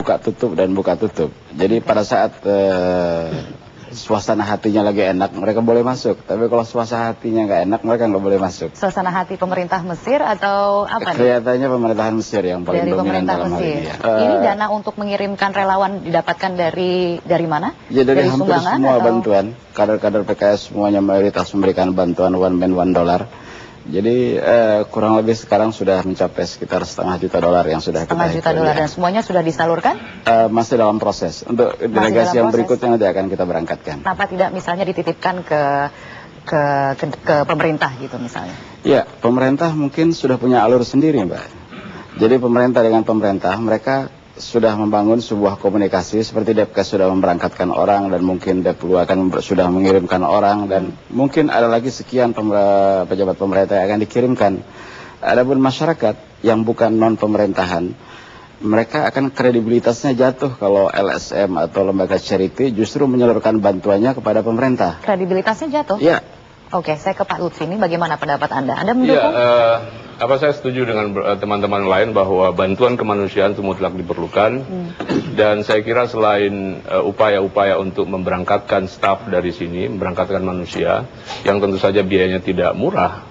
buka tutup dan buka tutup. Jadi pada saat suasana hatinya lagi enak, mereka boleh masuk. Tapi kalau suasana hatinya nggak enak, mereka nggak boleh masuk. Suasana hati pemerintah Mesir atau apa nih? Kelihatannya pemerintahan Mesir yang paling dari dominan pemerintah dalam hal Mesir. ini. Ya. Ini dana untuk mengirimkan relawan didapatkan dari mana? Ya dari hampir sumbangan semua atau? bantuan. Kader-kader PKS semuanya mayoritas memberikan bantuan $1 man $1. Jadi kurang lebih sekarang sudah mencapai sekitar $0,5 juta yang sudah kita $0,5 juta ya. dan semuanya sudah disalurkan? Masih dalam proses. Untuk delegasi yang berikutnya nanti akan kita berangkatkan. Kenapa tidak misalnya dititipkan ke pemerintah gitu misalnya? Ya, pemerintah mungkin sudah punya alur sendiri, Mbak. Jadi pemerintah dengan pemerintah, mereka sudah membangun sebuah komunikasi seperti Depkes sudah memberangkatkan orang dan mungkin Deplu akan sudah mengirimkan orang dan mungkin ada lagi sekian pejabat pemerintah yang akan dikirimkan. Adapun masyarakat yang bukan non pemerintahan, mereka akan kredibilitasnya jatuh kalau LSM atau lembaga charity justru menyalurkan bantuannya kepada pemerintah. Kredibilitasnya jatuh? Ya. Oke, saya ke Pak Lutfi ini bagaimana pendapat Anda? Anda mendukung? Ya, saya setuju dengan teman-teman lain bahwa bantuan kemanusiaan itu mutlak diperlukan. Dan saya kira selain upaya-upaya untuk memberangkatkan staf dari sini, memberangkatkan manusia, yang tentu saja biayanya tidak murah,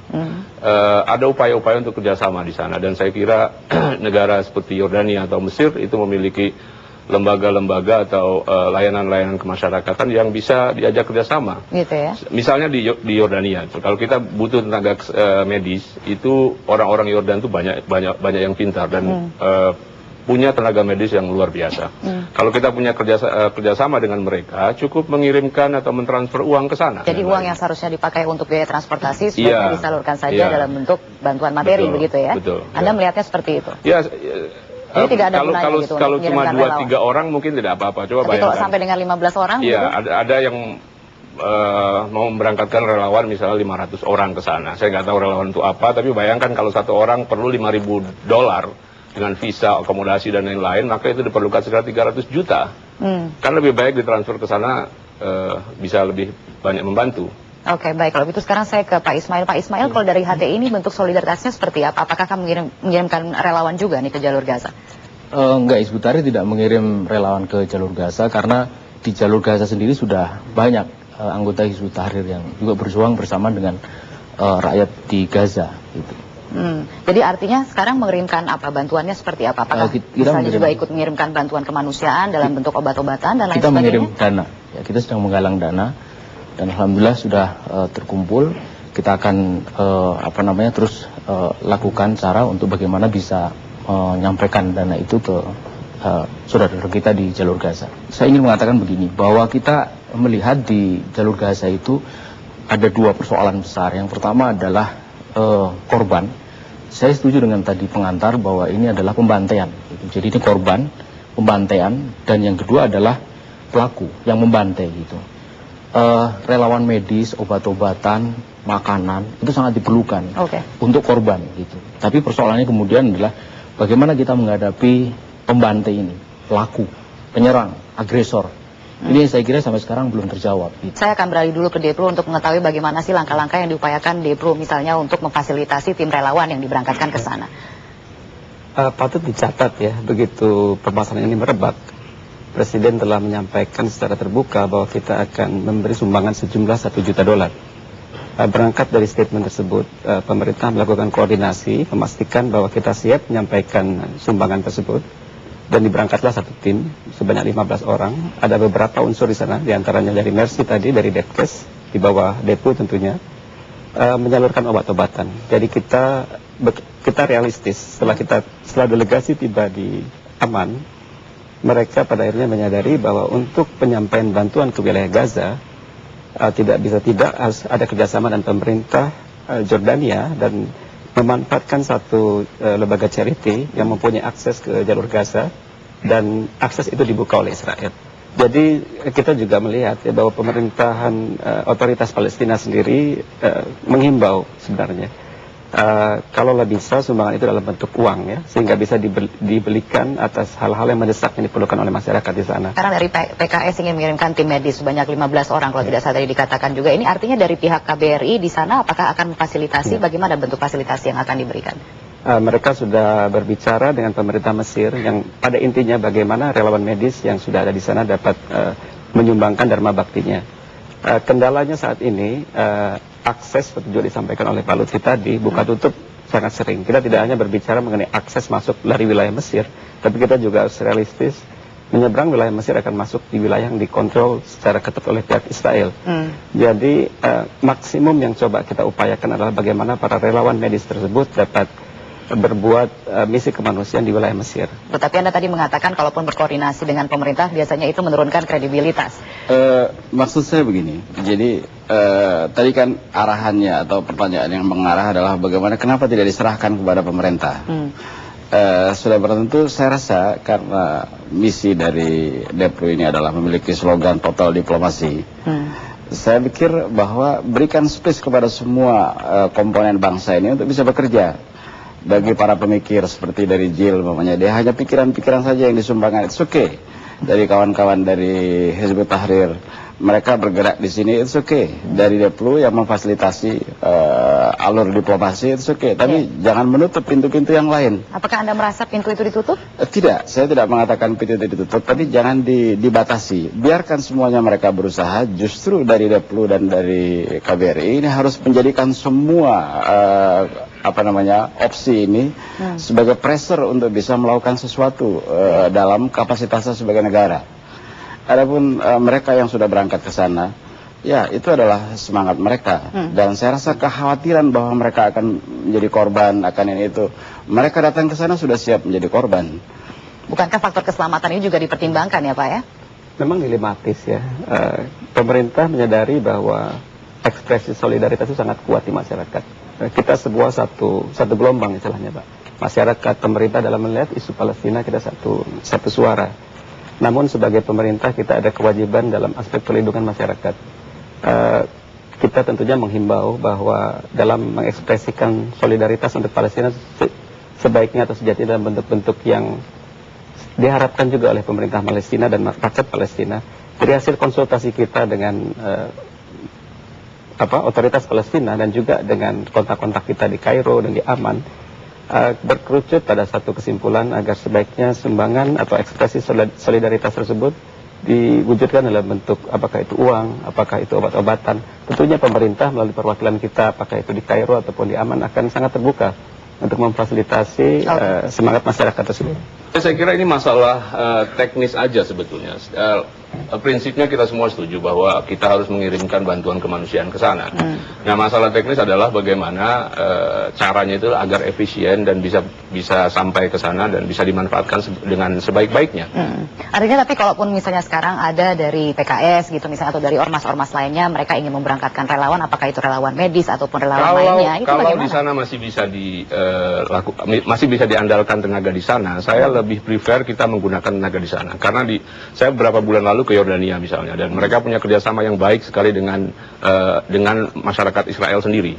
ada upaya-upaya untuk kerjasama di sana. Dan saya kira negara seperti Yordania atau Mesir itu memiliki lembaga-lembaga atau layanan-layanan kemasyarakatan yang bisa diajak kerjasama. Gitu ya. Misalnya di Yordania, kalau kita butuh tenaga medis, itu orang-orang Yordan itu banyak yang pintar dan punya tenaga medis yang luar biasa. Kalau kita punya kerjasama dengan mereka, cukup mengirimkan atau mentransfer uang ke sana. Jadi uang yang seharusnya dipakai untuk biaya transportasi sudah disalurkan saja dalam bentuk bantuan materi, begitu ya? Betul. Anda melihatnya seperti itu? Ya. Jadi tidak ada gunanya gitu kalau untuk cuma mengirimkan 2-3 orang mungkin tidak apa-apa. Coba tapi bayangkan. Kalau sampai dengan 15 orang? Iya, gitu? ada yang mau memberangkatkan relawan misalnya 500 orang ke sana. Saya nggak tahu relawan itu apa, tapi bayangkan kalau satu orang perlu $5.000 dengan visa, akomodasi dan lain-lain, maka itu diperlukan sekitar 300 juta. Kan lebih baik ditransfer ke sana, bisa lebih banyak membantu. Oke, baik. Kalau begitu sekarang saya ke Pak Ismail. Pak Ismail, kalau dari HTI ini bentuk solidaritasnya seperti apa? Apakah akan mengirimkan relawan juga nih ke jalur Gaza? Enggak, Hizbut Tahrir tidak mengirim relawan ke jalur Gaza karena di jalur Gaza sendiri sudah banyak anggota Hizbut Tahrir yang juga berjuang bersama dengan rakyat di Gaza. Gitu. Jadi artinya sekarang mengirimkan apa? Bantuannya seperti apa? Apakah misalnya juga ikut mengirimkan bantuan kemanusiaan dalam bentuk obat-obatan dan lain sebagainya? Kita mengirim dana. Ya, kita sedang menggalang dana. Dan alhamdulillah sudah terkumpul. Kita akan terus lakukan cara untuk bagaimana bisa menyampaikan dana itu ke saudara-saudara kita di jalur Gaza. Saya ingin mengatakan begini, bahwa kita melihat di jalur Gaza itu ada dua persoalan besar. Yang pertama adalah korban. Saya setuju dengan tadi pengantar bahwa ini adalah pembantaian. Jadi ini korban, pembantaian, dan yang kedua adalah pelaku yang membantai gitu. Relawan medis, obat-obatan, makanan itu sangat diperlukan untuk korban gitu. Tapi persoalannya kemudian adalah bagaimana kita menghadapi pembantai ini, pelaku, penyerang, agresor. Ini saya kira sampai sekarang belum terjawab. Gitu. Saya akan beralih dulu ke Deplu untuk mengetahui bagaimana sih langkah-langkah yang diupayakan Deplu misalnya untuk memfasilitasi tim relawan yang diberangkatkan ke sana. Patut dicatat ya, begitu permasalahan ini merebak, Presiden telah menyampaikan secara terbuka bahwa kita akan memberi sumbangan sejumlah $1 juta. Berangkat dari statement tersebut, pemerintah melakukan koordinasi, memastikan bahwa kita siap menyampaikan sumbangan tersebut. Dan diberangkatlah satu tim sebanyak 15 orang. Ada beberapa unsur di sana, diantaranya dari Mercy tadi, dari Depkes, di bawah Depu tentunya, menyalurkan obat-obatan. Jadi kita realistis. Setelah delegasi tiba di Aman, mereka pada akhirnya menyadari bahwa untuk penyampaian bantuan ke wilayah Gaza tidak bisa tidak harus ada kerjasama dan pemerintah Jordania dan memanfaatkan satu lembaga charity yang mempunyai akses ke jalur Gaza dan akses itu dibuka oleh Israel. Jadi kita juga melihat ya, bahwa pemerintahan otoritas Palestina sendiri menghimbau sebenarnya kalaulah bisa sumbangan itu dalam bentuk uang ya, sehingga bisa dibelikan atas hal-hal yang mendesak yang diperlukan oleh masyarakat di sana. Karena dari PKS ingin mengirimkan tim medis sebanyak 15 orang kalau tidak salah tadi dikatakan juga. Ini artinya dari pihak KBRI di sana apakah akan memfasilitasi bagaimana bentuk fasilitasi yang akan diberikan? Mereka sudah berbicara dengan pemerintah Mesir yang pada intinya bagaimana relawan medis yang sudah ada di sana dapat menyumbangkan dharma baktinya. Kendalanya saat ini akses seperti juga disampaikan oleh Pak Lutfi tadi buka tutup sangat sering. Kita tidak hanya berbicara mengenai akses masuk dari wilayah Mesir, tapi kita juga harus realistis. Menyeberang wilayah Mesir akan masuk di wilayah yang dikontrol secara ketat oleh pihak Israel. Jadi maksimum yang coba kita upayakan adalah bagaimana para relawan medis tersebut dapat berbuat misi kemanusiaan di wilayah Mesir. Tetapi Anda tadi mengatakan kalaupun berkoordinasi dengan pemerintah biasanya itu menurunkan kredibilitas. Maksud saya begini, jadi tadi kan arahannya atau pertanyaan yang mengarah adalah bagaimana kenapa tidak diserahkan kepada pemerintah. Sudah bertentu saya rasa karena misi dari Deplu ini adalah memiliki slogan total diplomasi. Saya pikir bahwa berikan space kepada semua komponen bangsa ini untuk bisa bekerja. Bagi para pemikir seperti dari Jil, mamanya dia hanya pikiran-pikiran saja yang disumbangkan. It's okay. Dari kawan-kawan dari Hizbut Tahrir, mereka bergerak di sini, it's okay. Dari Deplu yang memfasilitasi alur diplomasi, it's okay. Tapi jangan menutup pintu-pintu yang lain. Apakah Anda merasa pintu itu ditutup? Tidak, saya tidak mengatakan pintu itu ditutup, tapi jangan dibatasi. Biarkan semuanya mereka berusaha. Justru dari Deplu dan dari KBRI ini harus menjadikan semua opsi ini sebagai pressure untuk bisa melakukan sesuatu dalam kapasitasnya sebagai negara. Adapun mereka yang sudah berangkat ke sana, ya itu adalah semangat mereka. Dan saya rasa kekhawatiran bahwa mereka akan menjadi korban akan ini itu, mereka datang ke sana sudah siap menjadi korban. Bukankah faktor keselamatan ini juga dipertimbangkan ya Pak ya? Memang dilematis ya. Pemerintah menyadari bahwa ekspresi solidaritas itu sangat kuat di masyarakat. Kita sebuah satu gelombang istilahnya Pak. Masyarakat, pemerintah dalam melihat isu Palestina kita satu suara. Namun sebagai pemerintah kita ada kewajiban dalam aspek perlindungan masyarakat. Kita tentunya menghimbau bahwa dalam mengekspresikan solidaritas untuk Palestina sebaiknya atau sejatinya dalam bentuk-bentuk yang diharapkan juga oleh pemerintah Palestina dan rakyat Palestina. Dari hasil konsultasi kita dengan otoritas Palestina dan juga dengan kontak-kontak kita di Kairo dan di Amman, berkerucut pada satu kesimpulan agar sebaiknya sumbangan atau ekspresi solidaritas tersebut diwujudkan dalam bentuk apakah itu uang, apakah itu obat-obatan. Tentunya pemerintah melalui perwakilan kita apakah itu di Kairo ataupun di Amman akan sangat terbuka untuk memfasilitasi semangat masyarakat tersebut. Saya kira ini masalah teknis aja sebetulnya. Prinsipnya kita semua setuju bahwa kita harus mengirimkan bantuan kemanusiaan ke sana. Nah, masalah teknis adalah bagaimana caranya itu agar efisien dan bisa sampai ke sana dan bisa dimanfaatkan dengan sebaik-baiknya. Artinya tapi kalaupun misalnya sekarang ada dari PKS gitu misalnya atau dari ormas-ormas lainnya mereka ingin memberangkatkan relawan, apakah itu relawan medis ataupun relawan lainnya, itu kalau bagaimana? di sana masih bisa diandalkan tenaga di sana, saya lebih prefer kita menggunakan tenaga di sana. Karena saya beberapa bulan lalu ke Yordania misalnya, dan mereka punya kerjasama yang baik sekali dengan masyarakat Israel sendiri,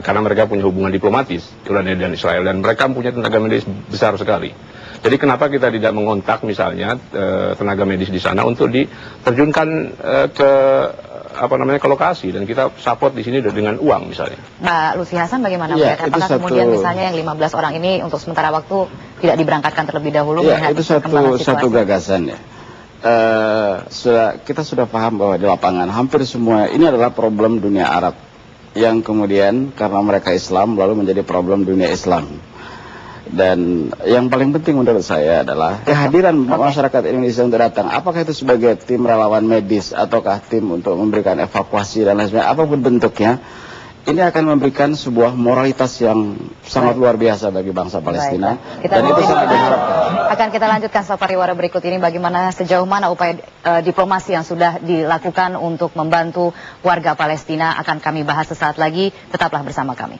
karena mereka punya hubungan diplomatis Yordania dan Israel, dan mereka punya tenaga medis besar sekali. Jadi kenapa kita tidak mengontak misalnya tenaga medis di sana untuk diterjunkan ke lokasi dan kita support di sini dengan uang misalnya. Pak Lutfi Hasan bagaimana Ya, melihat? Apakah kemudian misalnya yang 15 orang ini untuk sementara waktu tidak diberangkatkan terlebih dahulu? Ya, itu satu gagasan ya. Kita sudah paham bahwa di lapangan hampir semua ini adalah problem dunia Arab yang kemudian karena mereka Islam lalu menjadi problem dunia Islam. Dan yang paling penting menurut saya adalah kehadiran masyarakat Indonesia untuk datang. Apakah itu sebagai tim relawan medis ataukah tim untuk memberikan evakuasi dan lain sebagainya, apapun bentuknya, ini akan memberikan sebuah moralitas yang sangat luar biasa bagi bangsa Palestina. Dan itu sangat diharapkan. Akan kita lanjutkan setelah pariwara berikut ini bagaimana sejauh mana upaya diplomasi yang sudah dilakukan untuk membantu warga Palestina akan kami bahas sesaat lagi. Tetaplah bersama kami.